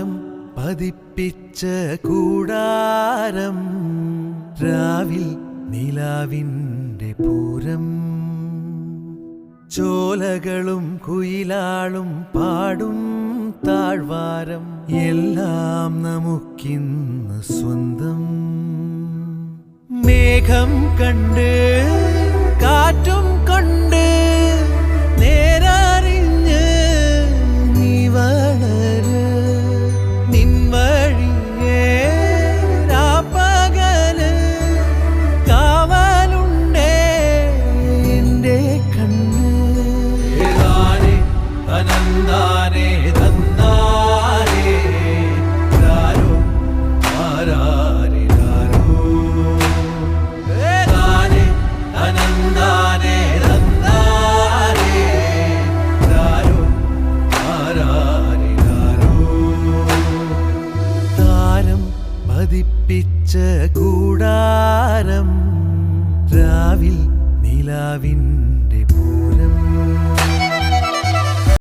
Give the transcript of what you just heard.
താരം പതിപ്പിച്ച കൂടാരം രാവിൽ നിലാവിൻ്റെ പൂരം ചോലകളും കുയിലാളും പാടും താഴ്വാരം എല്ലാം നമുക്കിന്ന് സ്വന്തം മേഘം കണ്ട് കാറ്റും കൊണ്ട് നേരറിഞ്ഞ് നീ വളര് നിൻ വഴിയേ രാപ്പകല് കാവലുണ്ടേ എൻ്റെ കണ്ണ് ഏതാനേ അനന്താനേ തന്നാരേ രാരോ ആരാരേ രാരോ ഏതാനേ അനന്താനേ തന്നാരേ രാരോ ആരാരേ രാരോ താരം പതിപ്പിച്ച കൂടാരം രാവിൽ നിലാവിൻ